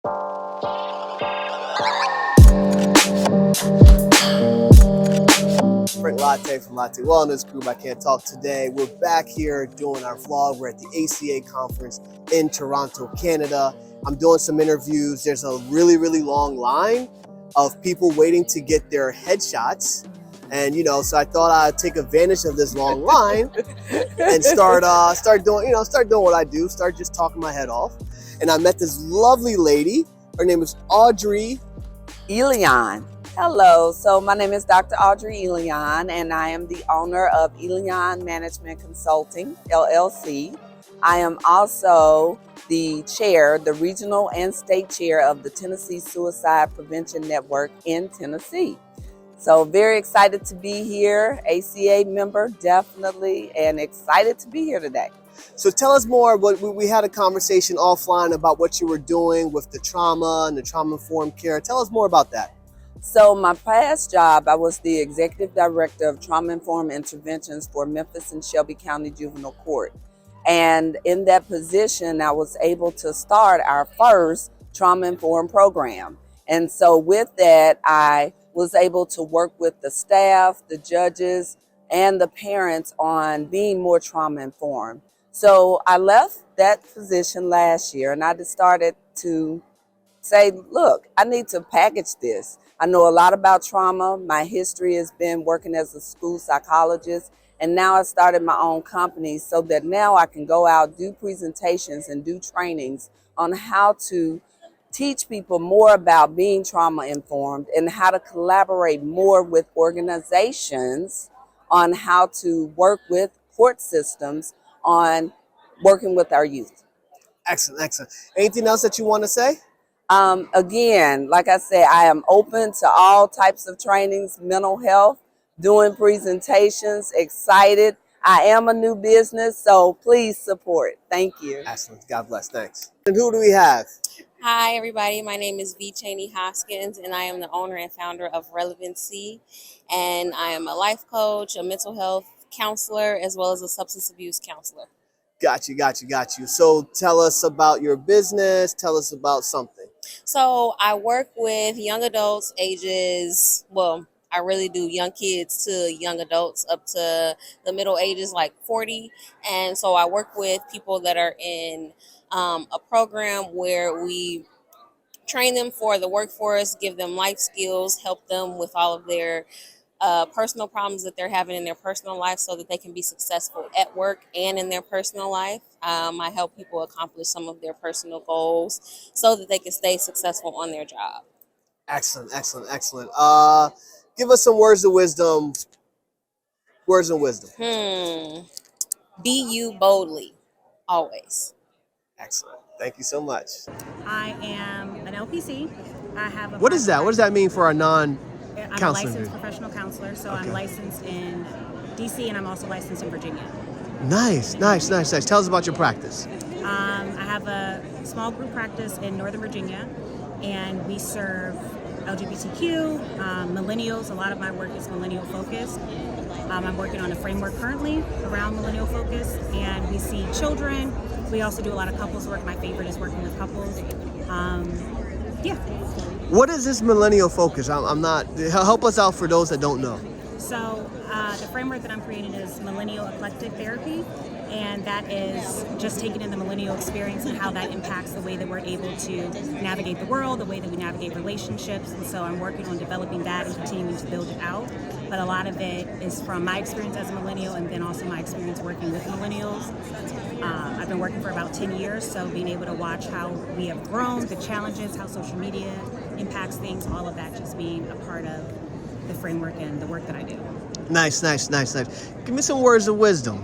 Lartey from Lartey Wellness Group. I Can't Talk Today. We're back here doing our vlog. We're at the ACA conference in Toronto, Canada. I'm doing some interviews. There's a really, really long line of people waiting to get their headshots. And, so I thought I'd take advantage of this long line and start doing what I do, start just talking my head off. And I met this lovely lady. Her name is Audrey Elian. Hello, so my name is Dr. Audrey Elian, and I am the owner of Elian Management Consulting, LLC. I am also the regional and state chair of the Tennessee Suicide Prevention Network in Tennessee. So very excited to be here, ACA member, definitely, and excited to be here today. So tell us more. We had a conversation offline about what you were doing with the trauma and the trauma-informed care. Tell us more about that. So my past job, I was the executive director of trauma-informed interventions for Memphis and Shelby County Juvenile Court. And in that position, I was able to start our first trauma-informed program. And so with that, I was able to work with the staff, the judges, and the parents on being more trauma-informed. So I left that position last year, and I just started to say, look, I need to package this. I know a lot about trauma. My history has been working as a school psychologist, and now I started my own company so that now I can go out, do presentations and do trainings on how to teach people more about being trauma informed and how to collaborate more with organizations on how to work with court systems on working with our youth. Excellent, excellent. Anything else that you want to say? Again, like I said, I am open to all types of trainings, mental health, doing presentations, excited. I am a new business, so please support. Thank you. Excellent. God bless. Thanks. And who do we have? Hi, everybody. My name is V. Cheney Hoskins, and I am the owner and founder of Relevancy. And I am a life coach, a mental health counselor, as well as a substance abuse counselor. Got you. So tell us about your business. Tell us about something. So I work with young adults ages, I really do young kids to young adults up to the middle ages, like 40. And so I work with people that are in a program where we train them for the workforce, give them life skills, help them with all of their personal problems that they're having in their personal life so that they can be successful at work and in their personal life. I help people accomplish some of their personal goals so that they can stay successful on their job. Excellent. Give us some words of wisdom. Be you boldly, always. Excellent. Thank you so much. I am an LPC. I have a What is that? What does that mean for our I'm a counselor? licensed professional counselor, so Okay. I'm licensed in DC and I'm also licensed in Virginia. Nice. Tell us about your practice. I have a small group practice in Northern Virginia, and we serve LGBTQ, millennials. A lot of my work is millennial focused. I'm working on a framework currently around millennial focus, and we see children. We also do a lot of couples work. My favorite is working with couples. What is this millennial focus? I'm not. Help us out for those that don't know. So the framework that I'm creating is millennial eclectic therapy, and that is just taking in the millennial experience and how that impacts the way that we're able to navigate the world, the way that we navigate relationships. And so I'm working on developing that and continuing to build it out. But a lot of it is from my experience as a millennial and then also my experience working with millennials. I've been working for about 10 years, so being able to watch how we have grown, the challenges, how social media impacts things, all of that just being a part of the framework and the work that I do. Nice. Give me some words of wisdom.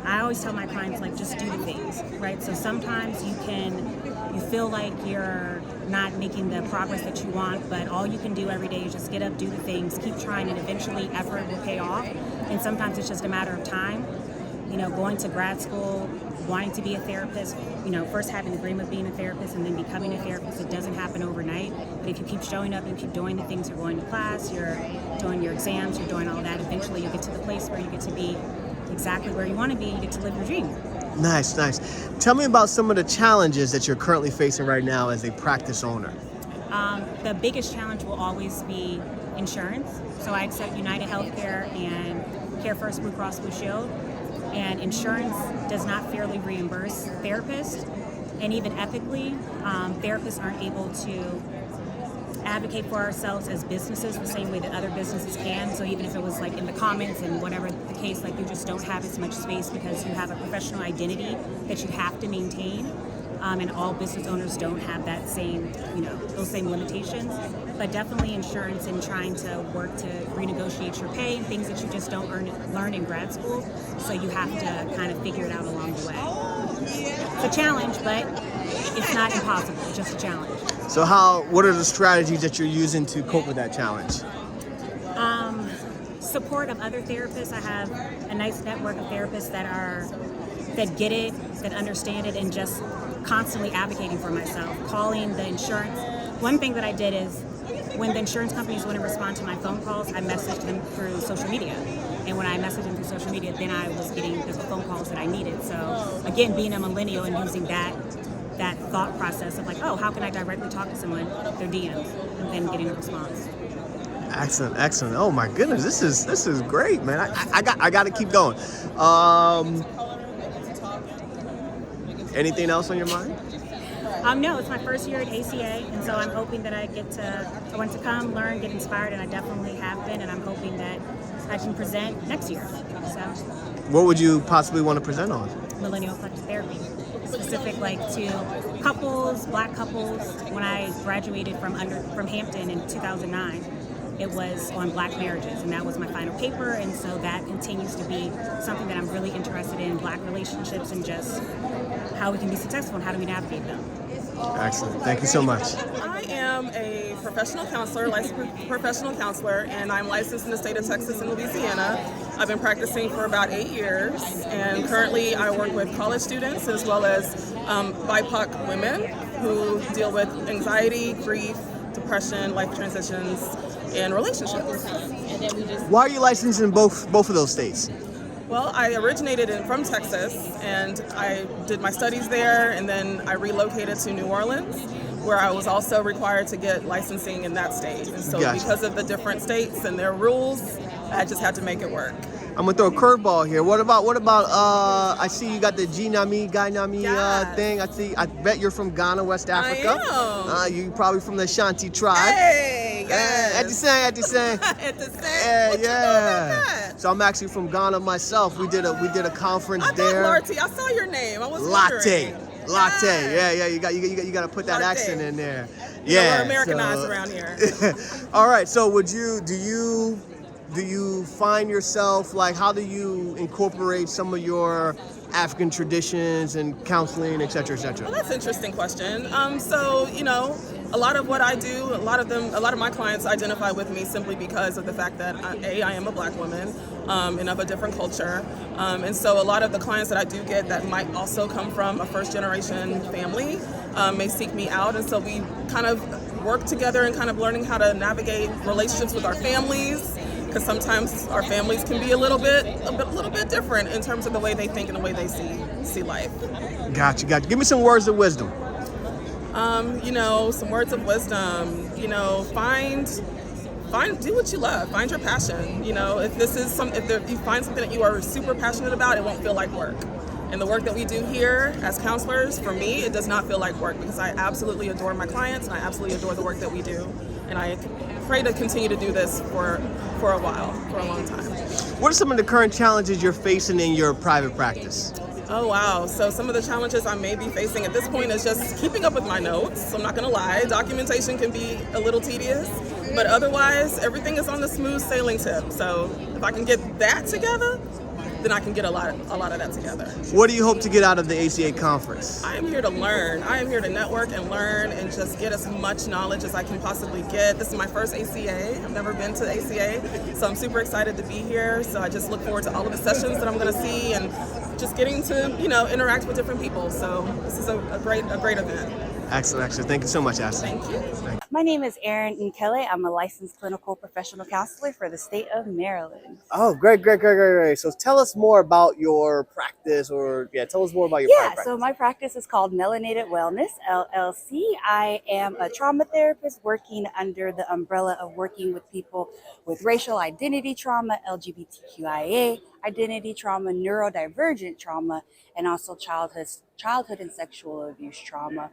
I always tell my clients, just do the things, right? So sometimes you feel like you're not making the progress that you want, but all you can do every day is just get up, do the things, keep trying, and eventually effort will pay off. And sometimes it's just a matter of time. Going to grad school, wanting to be a therapist, first having the dream of being a therapist and then becoming a therapist, it doesn't happen overnight. But if you keep showing up, you keep doing the things, you're going to class, you're doing your exams, you're doing all that, eventually you get to the place where you get to be exactly where you want to be, you get to live your dream. Nice, nice. Tell me about some of the challenges that you're currently facing right now as a practice owner. The biggest challenge will always be insurance. So I accept United Healthcare and Care First Blue Cross Blue Shield. And insurance does not fairly reimburse therapists. And even ethically, therapists aren't able to advocate for ourselves as businesses the same way that other businesses can. So even if it was like in the comments and whatever the case, like you just don't have as much space because you have a professional identity that you have to maintain. And all business owners don't have that same, those same limitations. But definitely insurance and trying to work to renegotiate your pay, things that you just don't learn in grad school. So you have to kind of figure it out along the way. It's a challenge, but it's not impossible. It's just a challenge. So what are the strategies that you're using to cope with that challenge? Support of other therapists. I have a nice network of therapists that get it, that understand it, and just constantly advocating for myself. Calling the insurance. One thing that I did is when the insurance companies wouldn't respond to my phone calls, I messaged them through social media. And when I messaged them through social media, then I was getting the phone calls that I needed. So again, being a millennial and using that thought process of like, oh, how can I directly talk to someone? Their DMs, and then getting a response. Excellent, excellent. Oh my goodness, this is great, man. I got to keep going. Anything else on your mind? No, it's my first year at ACA, and so I'm hoping that I want to come, learn, get inspired, and I definitely have been, and I'm hoping that I can present next year. So, what would you possibly want to present on? Millennial eclectic therapy, specific to couples, Black couples. When I graduated from Hampton in 2009, it was on Black marriages, and that was my final paper, and so that continues to be something that I'm really interested in, Black relationships and just how we can be successful and how do we navigate them. Excellent. Thank you so much. I am a professional counselor, licensed professional counselor, and I'm licensed in the state of Texas and Louisiana. I've been practicing for about 8 years, and currently I work with college students as well as BIPOC women who deal with anxiety, grief, depression, life transitions, and relationships. Why are you licensed in both of those states? Well, I originated from Texas, and I did my studies there, and then I relocated to New Orleans, where I was also required to get licensing in that state. And so Gotcha. Because of the different states and their rules, I just had to make it work. I'm gonna throw a curveball here. What about I see you got the Gainami Yes. thing. I bet you're from Ghana, West Africa. I am. You probably from the Ashanti tribe. Hey, yes. At the same. At the same. Yeah, What you know about that? So I'm actually from Ghana myself. We did a conference I there. thought Lartey. I saw your name. I was Lartey. wondering. Latte. Yes. Yeah. You got to put that Lartey. accent in there. You know, Yeah. we're Americanized so- around here. All right. So do you find yourself how do you incorporate some of your African traditions and counseling, et cetera, et cetera? Well, that's an interesting question. A lot of what I do, a lot of my clients identify with me simply because of the fact that I am a Black woman and of a different culture. And so a lot of the clients that I do get that might also come from a first generation family may seek me out. And so we kind of work together and kind of learning how to navigate relationships with our families. Because sometimes our families can be a little bit different in terms of the way they think and the way they see life. Gotcha. Give me some words of wisdom. Some words of wisdom. Do what you love. Find your passion. If you find something that you are super passionate about, it won't feel like work. And the work that we do here as counselors, for me, it does not feel like work because I absolutely adore my clients and I absolutely adore the work that we do. And I pray to continue to do this for a while, for a long time. What are some of the current challenges you're facing in your private practice? Oh, wow. So some of the challenges I may be facing at this point is just keeping up with my notes. So I'm not going to lie. Documentation can be a little tedious. But otherwise, everything is on the smooth sailing tip. So if I can get that together, then I can get a lot of that together. What do you hope to get out of the ACA conference? I am here to learn. I am here to network and learn and just get as much knowledge as I can possibly get. This is my first ACA. I've never been to ACA, so I'm super excited to be here. So I just look forward to all of the sessions that I'm going to see and just getting to, interact with different people. So this is a great event. Excellent, excellent. Thank you so much, Ashley. Thank you. My name is Erin Nkele. I'm a licensed clinical professional counselor for the state of Maryland. Oh, great, great, great, great, great. So tell us more about your practice, or tell us more about your private So practice. my practice is called Melanated Wellness, LLC. I am a trauma therapist working under the umbrella of working with people with racial identity trauma, LGBTQIA identity trauma, neurodivergent trauma, and also childhood and sexual abuse trauma.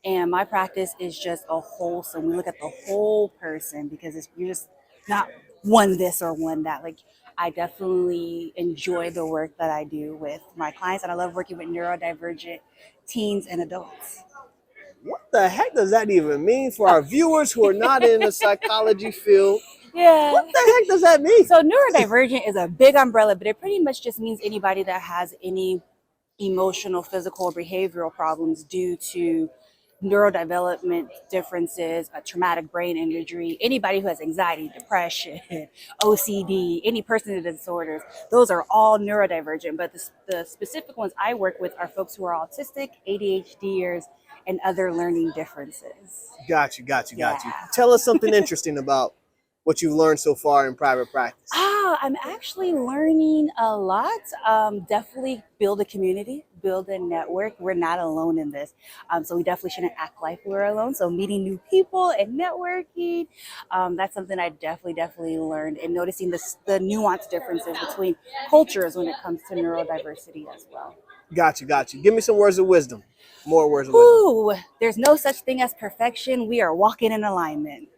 And my practice is just a wholesome. We look at the whole person because you're just not one this or one that. Like, I definitely enjoy the work that I do with my clients, and I love working with neurodivergent teens and adults. What the heck does that even mean for our viewers who are not in the psychology field? Yeah. What the heck does that mean? So neurodivergent is a big umbrella, but it pretty much just means anybody that has any emotional, physical, or behavioral problems due to neurodevelopment differences, traumatic brain injury, anybody who has anxiety, depression, OCD, any personality disorders, those are all neurodivergent. But the specific ones I work with are folks who are autistic, ADHDers, and other learning differences. Got you. Tell us something interesting about what you've learned so far in private practice. I'm actually learning a lot. Definitely build a community, build a network. We're not alone in this. So we definitely shouldn't act like we're alone. So meeting new people and networking, that's something I definitely learned, and noticing the nuanced differences between cultures when it comes to neurodiversity as well. Got you. Give me some words of wisdom. More words of wisdom. Ooh, there's no such thing as perfection. We are walking in alignment.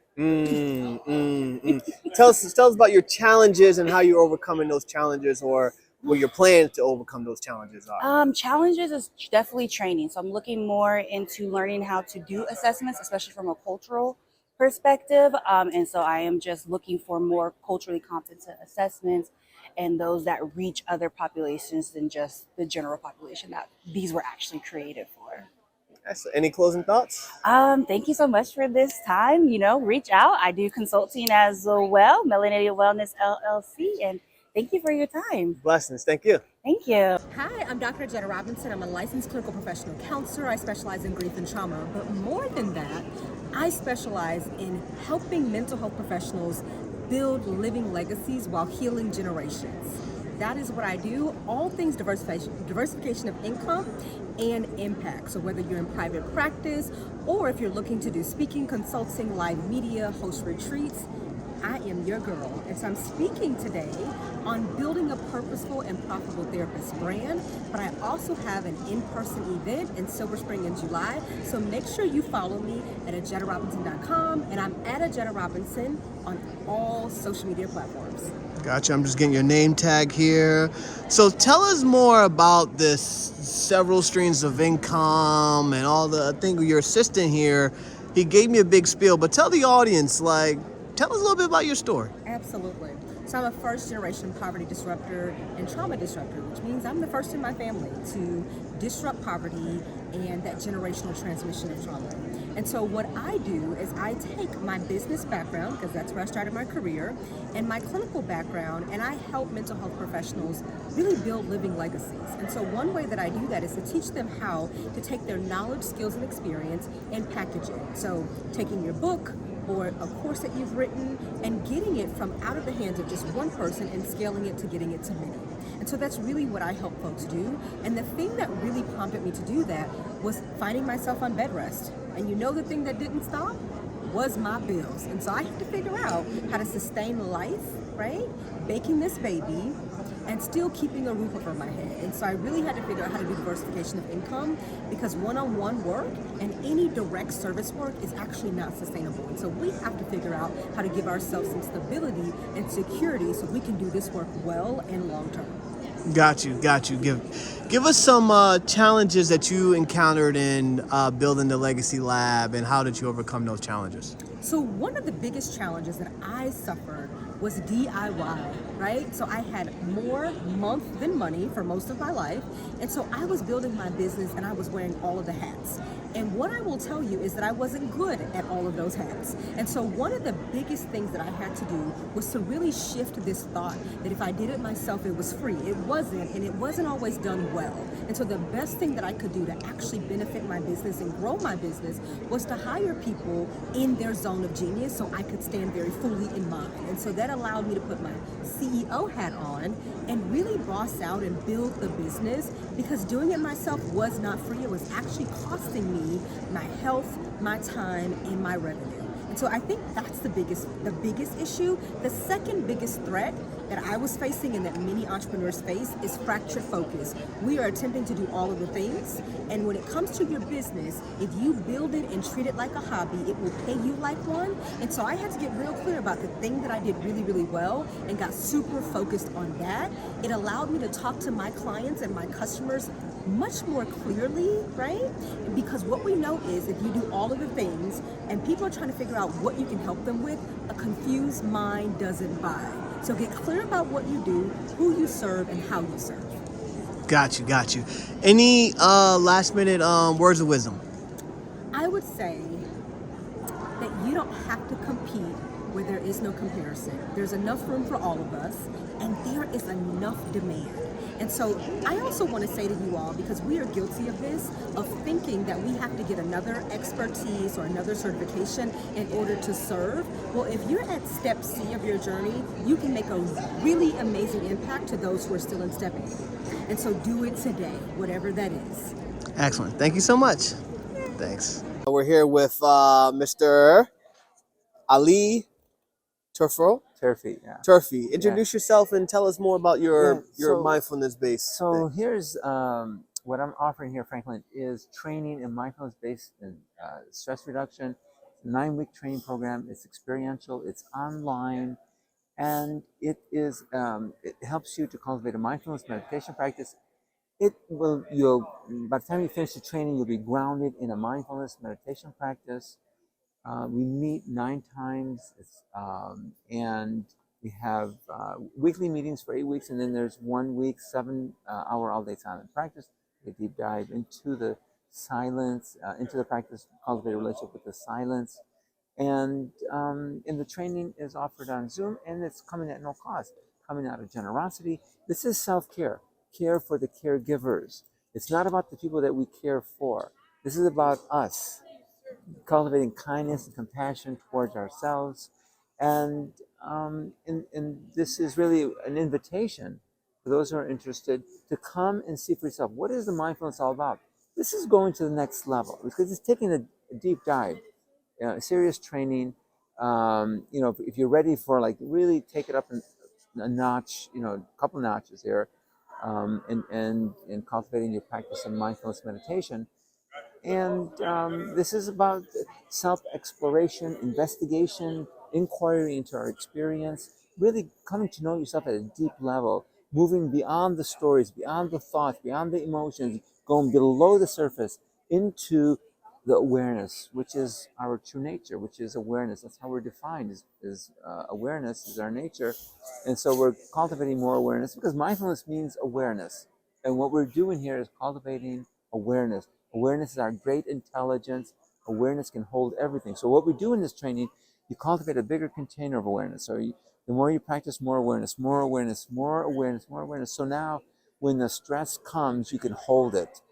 Tell us about your challenges and how you're overcoming those challenges, or what your plans to overcome those challenges are. Challenges is definitely training. So I'm looking more into learning how to do assessments, especially from a cultural perspective. And so I am just looking for more culturally competent assessments and those that reach other populations than just the general population that these were actually created for. Any closing thoughts? Thank you so much for this time. Reach out. I do consulting as well, Melanated Wellness LLC, and thank you for your time. Blessings. Thank you. Thank you. Hi, I'm Dr. Jetta Robinson. I'm a licensed clinical professional counselor. I specialize in grief and trauma, but more than that, I specialize in helping mental health professionals build living legacies while healing generations. That is what I do. All things diversification of income and impact. So whether you're in private practice or if you're looking to do speaking, consulting, live media, host retreats, I am your girl. And so I'm speaking today on building a purposeful and profitable therapist brand, but I also have an in-person event in Silver Spring in July. So make sure you follow me at ajettarobinson.com, and I'm at Ajetta Robinson on all social media platforms. Gotcha. I'm just getting your name tag here. So tell us more about this several streams of income and all the. I think your assistant here, he gave me a big spiel, but tell the audience, tell us a little bit about your story. Absolutely. So I'm a first-generation poverty disruptor and trauma disruptor, which means I'm the first in my family to disrupt poverty and that generational transmission of trauma. And so what I do is I take my business background, because that's where I started my career, and my clinical background, and I help mental health professionals really build living legacies. And so one way that I do that is to teach them how to take their knowledge, skills, and experience and package it. So taking your book or a course that you've written and getting it from out of the hands of just one person and scaling it to getting it to many. And so that's really what I help folks do. And the thing that really prompted me to do that was finding myself on bed rest. And the thing that didn't stop was my bills. And so I had to figure out how to sustain life, right? Baking this baby and still keeping a roof over my head. And so I really had to figure out how to do diversification of income, because one-on-one work and any direct service work is actually not sustainable. And so we have to figure out how to give ourselves some stability and security so we can do this work well and long-term. Got you. Give us some challenges that you encountered in building the Legacy Lab, and how did you overcome those challenges? So one of the biggest challenges that I suffered was DIY, right? So I had more month than money for most of my life. And so I was building my business and I was wearing all of the hats. And what I will tell you is that I wasn't good at all of those hats. And so one of the biggest things that I had to do was to really shift this thought that if I did it myself, it was free. It wasn't, and it wasn't always done well. And so the best thing that I could do to actually benefit my business and grow my business was to hire people in their zone of genius so I could stand very fully in mine. And so that allowed me to put my CEO hat on and really boss out and build the business, because doing it myself was not free. It was actually costing me my health, my time, and my revenue. And so I think that's the biggest issue. The second biggest threat that I was facing and that many entrepreneurs face is fractured focus. We are attempting to do all of the things, and when it comes to your business, if you build it and treat it like a hobby, it will pay you like one. And so I had to get real clear about the thing that I did really, really well and got super focused on that. It allowed me to talk to my clients and my customers much more clearly, right? Because what we know is if you do all of the things and people are trying to figure out what you can help them with, a confused mind doesn't buy. So get clear about what you do, who you serve, and how you serve. Got you. Any last minute words of wisdom? I would say that you don't have to compete where there is no comparison. There's enough room for all of us, and there is enough demand. And so I also want to say to you all, because we are guilty of this, of thinking that we have to get another expertise or another certification in order to serve. Well, if you're at step C of your journey, you can make a really amazing impact to those who are still in step A. And so do it today, whatever that is. Excellent. Thank you so much. Thanks. We're here with Mr. Ali Turfo. Turfy, yeah. Turfy. Introduce yourself and tell us more about your So- mindfulness based. So here's what I'm offering here, Franklin, is training in mindfulness-based and stress reduction. It's a 9-week training program. It's experiential. It's online, and it is it helps you to cultivate a mindfulness meditation practice. By the time you finish the training, you'll be grounded in a mindfulness meditation practice. We meet 9 times, and we have weekly meetings for 8 weeks, and then there's 1 week, 7-hour all-day silent practice. A deep dive into the silence, into the practice, cultivate a relationship with the silence. And the training is offered on Zoom, and it's coming at no cost, coming out of generosity. This is self-care, care for the caregivers. It's not about the people that we care for. This is about us, cultivating kindness and compassion towards ourselves. And this is really an invitation for those who are interested to come and see for yourself, what is the mindfulness all about? This is going to the next level, because it's taking a deep dive, serious training. If you're ready for really take it up a notch, a couple notches here, and cultivating your practice of mindfulness meditation. And this is about self-exploration, investigation, inquiry into our experience, really coming to know yourself at a deep level, moving beyond the stories, beyond the thoughts, beyond the emotions, going below the surface into the awareness, which is our true nature, which is awareness. That's how we're defined, is awareness is our nature. And so we're cultivating more awareness, because mindfulness means awareness. And what we're doing here is cultivating awareness. Awareness is our great intelligence. Awareness can hold everything. So what we do in this training, you cultivate a bigger container of awareness. So the more you practice, more awareness, more awareness, more awareness, more awareness. So now when the stress comes, you can hold it.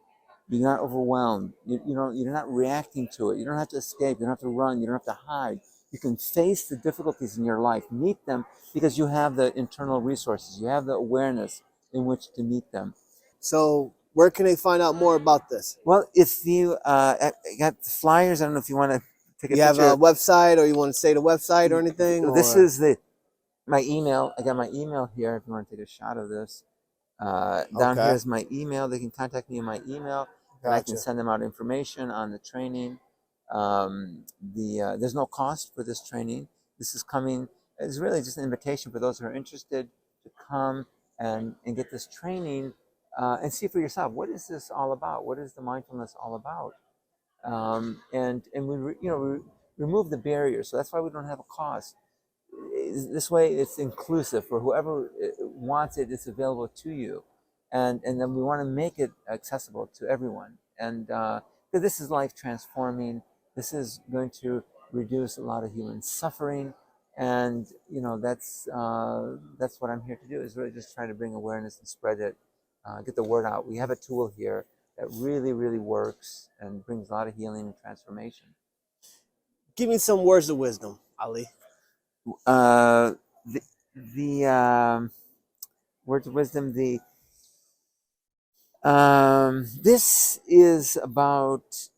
You're not overwhelmed. You're not reacting to it. You don't have to escape. You don't have to run. You don't have to hide. You can face the difficulties in your life, meet them, because you have the internal resources. You have the awareness in which to meet them. So where can they find out more about this? Well, if you got the flyers, I don't know if you want to take a You picture. have a website, or you want to say the website or anything? This is my email. I got my email here. If you want to take a shot of this, down here is my email. They can contact me in my email, and I can send them out information on the training. There's no cost for this training. This is coming. It's really just an invitation for those who are interested to come and get this training. And see for yourself, what is this all about? What is the mindfulness all about? And we remove the barriers. So that's why we don't have a cost. this way it's inclusive for whoever wants it. It's available to you, and then we want to make it accessible to everyone. And because this is life transforming, this is going to reduce a lot of human suffering, and that's what I'm here to do. Is really just try to bring awareness and spread it, get the word out. We have a tool here that really works and brings a lot of healing and transformation. Give me some words of wisdom, Ali. The words of wisdom. This is about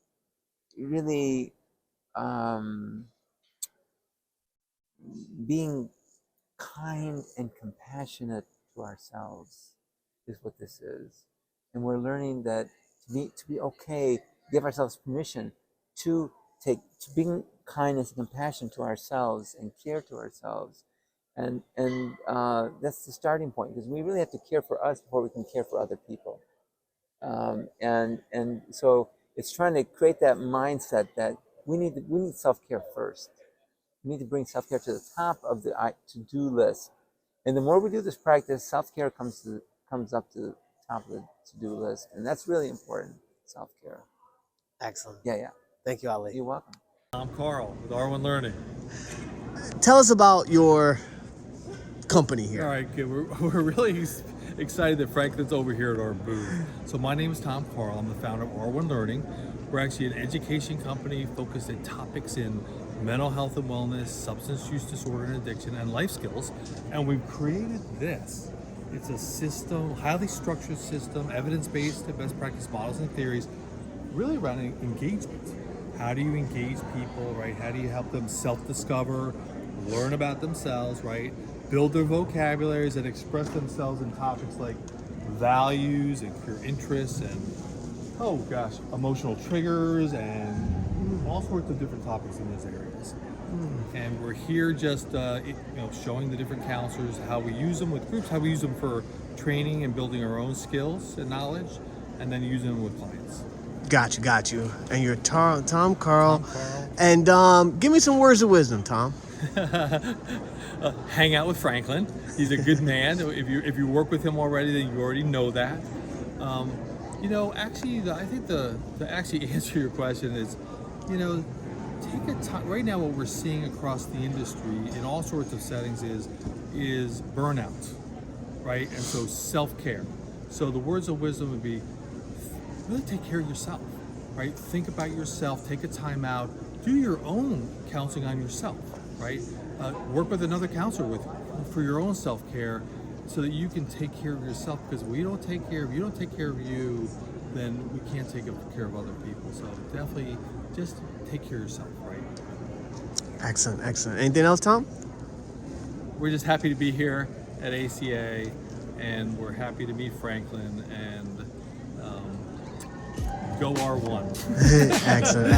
really being kind and compassionate to ourselves is what this is, and we're learning that to be okay, give ourselves permission to bring kindness and compassion to ourselves and care to ourselves, and that's the starting point, because we really have to care for us before we can care for other people, and so it's trying to create that mindset that we need self-care first. We need to bring self-care to the top of the to-do list, and the more we do this practice, self-care comes up to the top of the to-do list, and that's really important. Self-care. Excellent. Yeah. Thank you, Ali. You're welcome. I'm Carl with R1 Learning. Tell us about your company here. All right, good. We're really excited that Franklin's over here at our booth. So my name is Tom Carl. I'm the founder of R1 Learning. We're actually an education company focused on topics in mental health and wellness, substance use disorder and addiction, and life skills. And we've created this. It's a system, highly structured system, evidence-based and best practice models and theories, really around engagement. How do you engage people, right? How do you help them self-discover, learn about themselves, right? Build their vocabularies and express themselves in topics like values and career interests and, emotional triggers and all sorts of different topics in those areas. And we're here just, showing the different counselors how we use them with groups, how we use them for training and building our own skills and knowledge, and then using them with clients. Got you. And you're Tom Carl. And give me some words of wisdom, Tom. Hang out with Franklin. He's a good man. If you work with him already, then you already know that. I think to actually answer your question is, take a time. Right now, what we're seeing across the industry in all sorts of settings is burnout, right? And so self-care. So the words of wisdom would be, really take care of yourself, right? Think about yourself, take a time out, do your own counseling on yourself, right? Work with another counselor for your own self-care so that you can take care of yourself, because if you don't take care of you, then we can't take care of other people. So definitely just take care of yourself, right? Excellent. Anything else, Tom? We're just happy to be here at ACA, and we're happy to meet Franklin, and go R1. Excellent.